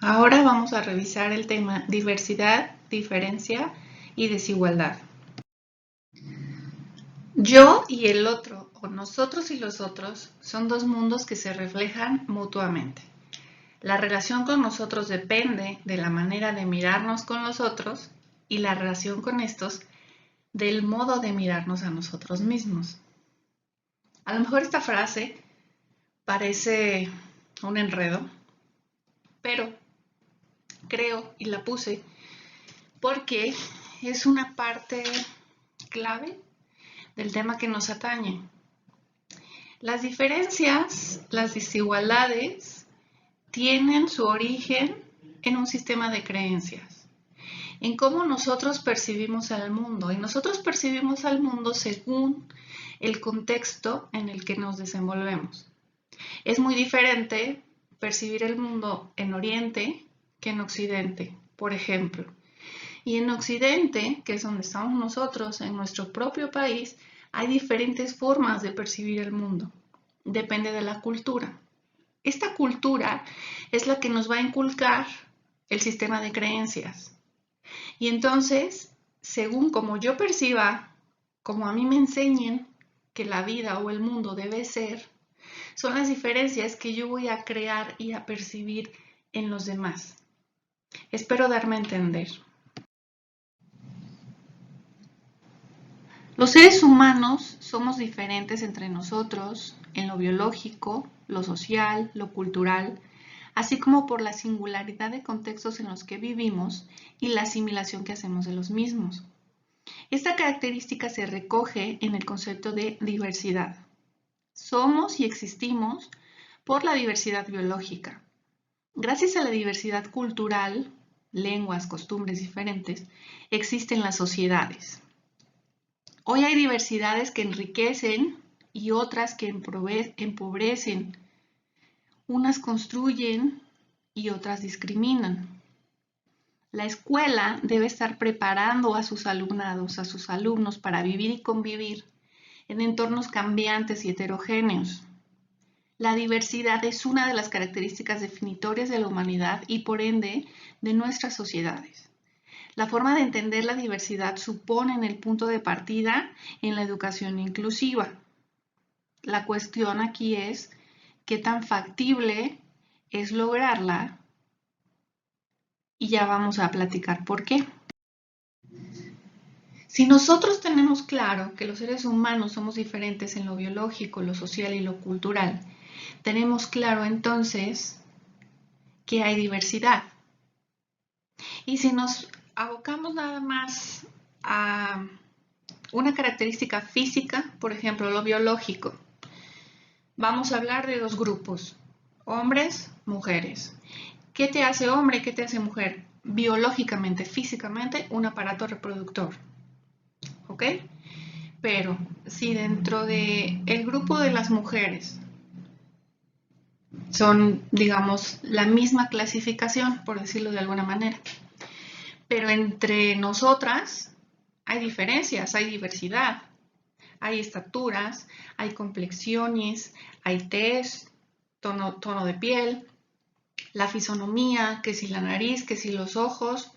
Ahora vamos a revisar el tema diversidad, diferencia y desigualdad. Yo y el otro, o nosotros y los otros, son dos mundos que se reflejan mutuamente. La relación con nosotros depende de la manera de mirarnos con los otros y la relación con estos del modo de mirarnos a nosotros mismos. A lo mejor esta frase parece un enredo, pero creo y la puse porque es una parte clave del tema que nos atañe. Las diferencias, las desigualdades, tienen su origen en un sistema de creencias, en cómo nosotros percibimos al mundo. Y nosotros percibimos al mundo según el contexto en el que nos desenvolvemos. Es muy diferente percibir el mundo en Oriente que en Occidente, por ejemplo. Y en Occidente, que es donde estamos nosotros, en nuestro propio país, hay diferentes formas de percibir el mundo. Depende de la cultura. Esta cultura es la que nos va a inculcar el sistema de creencias. Y entonces, según como yo perciba, como a mí me enseñen que la vida o el mundo debe ser, son las diferencias que yo voy a crear y a percibir en los demás. Espero darme a entender. Los seres humanos somos diferentes entre nosotros en lo biológico, lo social, lo cultural, así como por la singularidad de contextos en los que vivimos y la asimilación que hacemos de los mismos. Esta característica se recoge en el concepto de diversidad. Somos y existimos por la diversidad biológica. Gracias a la diversidad cultural, lenguas, costumbres diferentes, existen las sociedades. Hoy hay diversidades que enriquecen y otras que empobrecen. Unas construyen y otras discriminan. La escuela debe estar preparando a sus alumnados, a sus alumnos para vivir y convivir en entornos cambiantes y heterogéneos. La diversidad es una de las características definitorias de la humanidad y por ende de nuestras sociedades. La forma de entender la diversidad supone el punto de partida en la educación inclusiva. La cuestión aquí es qué tan factible es lograrla y ya vamos a platicar por qué. Si nosotros tenemos claro que los seres humanos somos diferentes en lo biológico, lo social y lo cultural, tenemos claro entonces que hay diversidad. Y si nos abocamos nada más a una característica física, por ejemplo, lo biológico, vamos a hablar de dos grupos, hombres, mujeres. ¿Qué te hace hombre? ¿Qué te hace mujer? Biológicamente, físicamente, un aparato reproductor. ¿Ok? Pero si dentro del grupo de las mujeres son, digamos, la misma clasificación, por decirlo de alguna manera, pero entre nosotras hay diferencias, hay diversidad, hay estaturas, hay complexiones, hay tez, tono de piel, la fisonomía, que si la nariz, que si los ojos,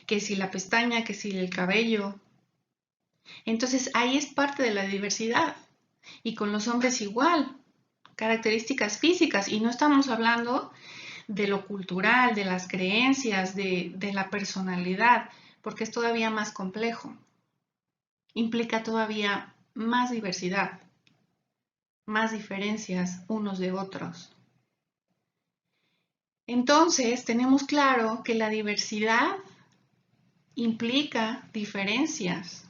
que si la pestaña, que si el cabello. Entonces ahí es parte de la diversidad. Y con los hombres igual, características físicas. Y no estamos hablando de lo cultural, de las creencias, de la personalidad, porque es todavía más complejo. Implica todavía más diversidad, más diferencias unos de otros. Entonces, tenemos claro que la diversidad implica diferencias.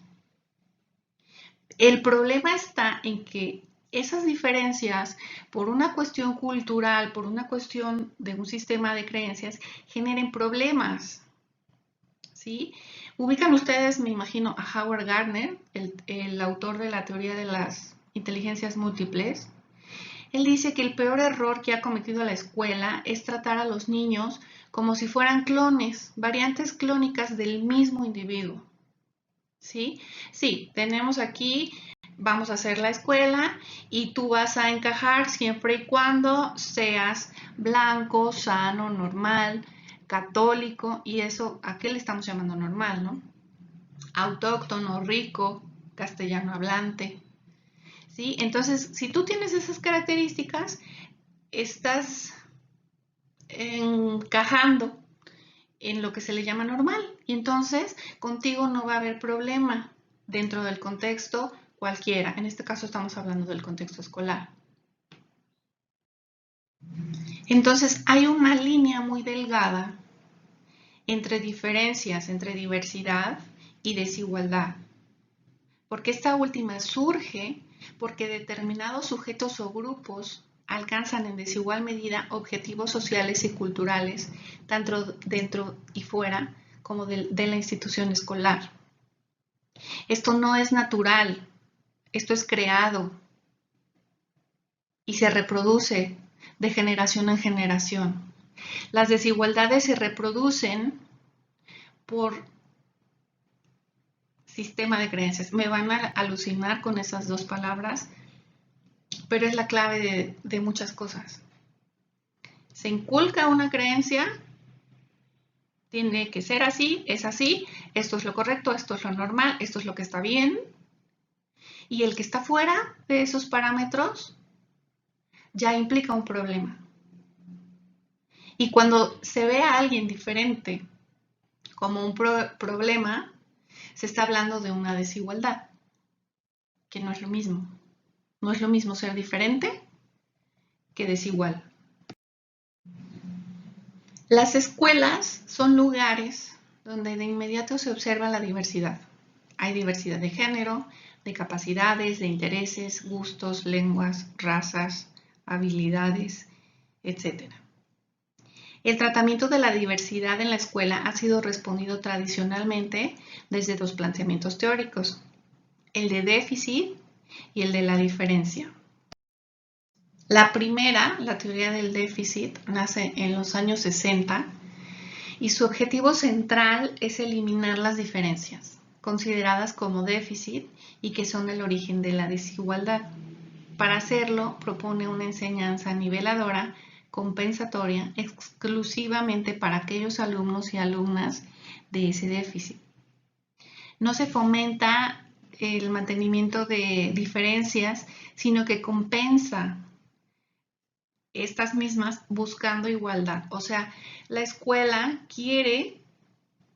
El problema está en que esas diferencias, por una cuestión cultural, por una cuestión de un sistema de creencias, generen problemas. ¿Sí? Ubican ustedes, me imagino, a Howard Gardner, el autor de la teoría de las inteligencias múltiples. Él dice que el peor error que ha cometido la escuela es tratar a los niños como si fueran clones, variantes clónicas del mismo individuo. ¿Sí? Sí, tenemos aquí, vamos a hacer la escuela y tú vas a encajar siempre y cuando seas blanco, sano, normal, católico, y eso, ¿a qué le estamos llamando normal, no? Autóctono, rico, castellano hablante, ¿sí? Entonces, si tú tienes esas características, estás encajando en lo que se le llama normal, y entonces contigo no va a haber problema dentro del contexto cualquiera. En este caso estamos hablando del contexto escolar. Entonces hay una línea muy delgada entre diferencias, entre diversidad y desigualdad, porque esta última surge porque determinados sujetos o grupos alcanzan en desigual medida objetivos sociales y culturales, tanto dentro y fuera como de la institución escolar. Esto no es natural, esto es creado y se reproduce de generación en generación. Las desigualdades se reproducen por sistema de creencias. Me van a alucinar con esas dos palabras, pero es la clave de muchas cosas. Se inculca una creencia, tiene que ser así, es así, esto es lo correcto, esto es lo normal, esto es lo que está bien, y el que está fuera de esos parámetros ya implica un problema. Y cuando se ve a alguien diferente como un problema, se está hablando de una desigualdad, que no es lo mismo. No es lo mismo ser diferente que desigual. Las escuelas son lugares donde de inmediato se observa la diversidad. Hay diversidad de género, de capacidades, de intereses, gustos, lenguas, razas, habilidades, etc. El tratamiento de la diversidad en la escuela ha sido respondido tradicionalmente desde dos planteamientos teóricos, el de déficit y el de la diferencia. La primera, la teoría del déficit, nace en los años 60 y su objetivo central es eliminar las diferencias, consideradas como déficit y que son el origen de la desigualdad. Para hacerlo, propone una enseñanza niveladora, compensatoria, exclusivamente para aquellos alumnos y alumnas de ese déficit. No se fomenta el mantenimiento de diferencias, sino que compensa estas mismas buscando igualdad. O sea, la escuela quiere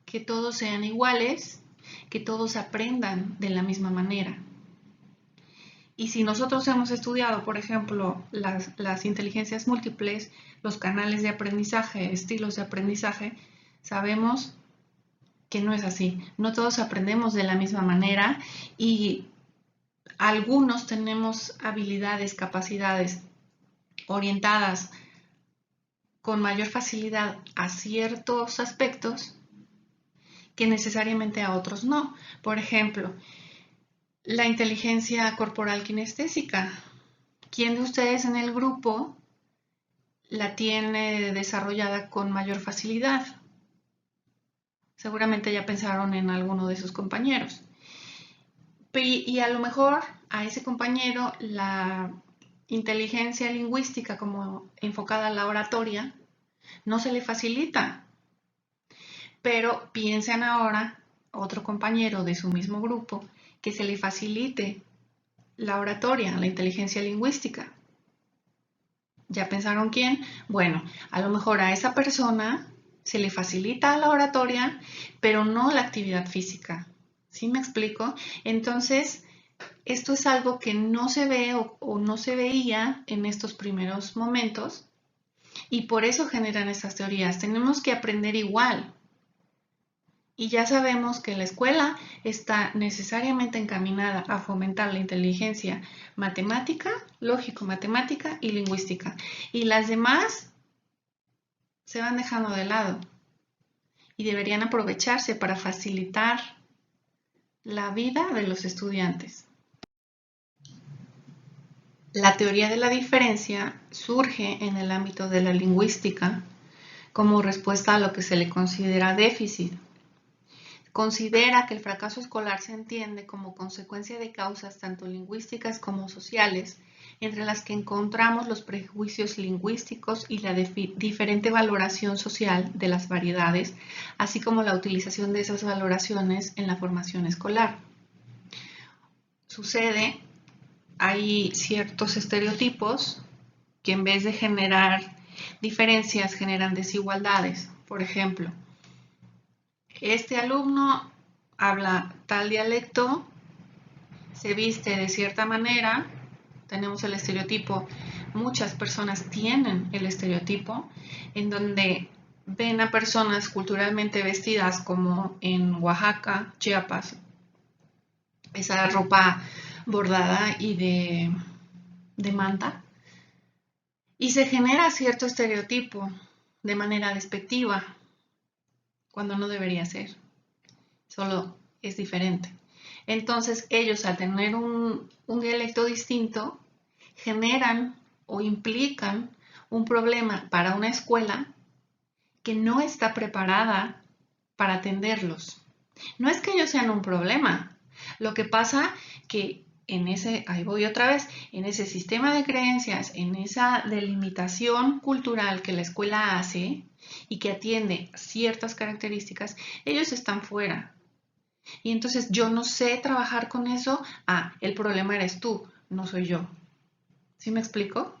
que todos sean iguales, que todos aprendan de la misma manera. Y si nosotros hemos estudiado, por ejemplo, las inteligencias múltiples, los canales de aprendizaje, estilos de aprendizaje, sabemos que no es así. No todos aprendemos de la misma manera y algunos tenemos habilidades, capacidades orientadas con mayor facilidad a ciertos aspectos que necesariamente a otros no. Por ejemplo, la inteligencia corporal kinestésica. ¿Quién de ustedes en el grupo la tiene desarrollada con mayor facilidad? Seguramente ya pensaron en alguno de sus compañeros. Y a lo mejor a ese compañero la inteligencia lingüística como enfocada a la oratoria no se le facilita. Pero piensen ahora, otro compañero de su mismo grupo, que se le facilite la oratoria, la inteligencia lingüística. ¿Ya pensaron quién? Bueno, a lo mejor a esa persona se le facilita la oratoria, pero no la actividad física. ¿Sí me explico? Entonces, esto es algo que no se ve o no se veía en estos primeros momentos y por eso generan estas teorías. Tenemos que aprender igual. Y ya sabemos que la escuela está necesariamente encaminada a fomentar la inteligencia matemática, lógico-matemática y lingüística. Y las demás se van dejando de lado y deberían aprovecharse para facilitar la vida de los estudiantes. La teoría de la diferencia surge en el ámbito de la lingüística como respuesta a lo que se le considera déficit. Considera que el fracaso escolar se entiende como consecuencia de causas tanto lingüísticas como sociales, entre las que encontramos los prejuicios lingüísticos y la diferente valoración social de las variedades, así como la utilización de esas valoraciones en la formación escolar. Sucede, hay ciertos estereotipos que en vez de generar diferencias generan desigualdades. Por ejemplo, este alumno habla tal dialecto, se viste de cierta manera, tenemos el estereotipo, muchas personas tienen el estereotipo en donde ven a personas culturalmente vestidas como en Oaxaca, Chiapas, esa ropa bordada y de manta, y se genera cierto estereotipo de manera despectiva, cuando no debería ser, solo es diferente. Entonces ellos, al tener un dialecto distinto, generan o implican un problema para una escuela que no está preparada para atenderlos. No es que ellos sean un problema, lo que pasa que en ese, ahí voy otra vez, en ese sistema de creencias, en esa delimitación cultural que la escuela hace y que atiende ciertas características, ellos están fuera. Y entonces yo no sé trabajar con eso. Ah, el problema eres tú, no soy yo. ¿Sí me explico?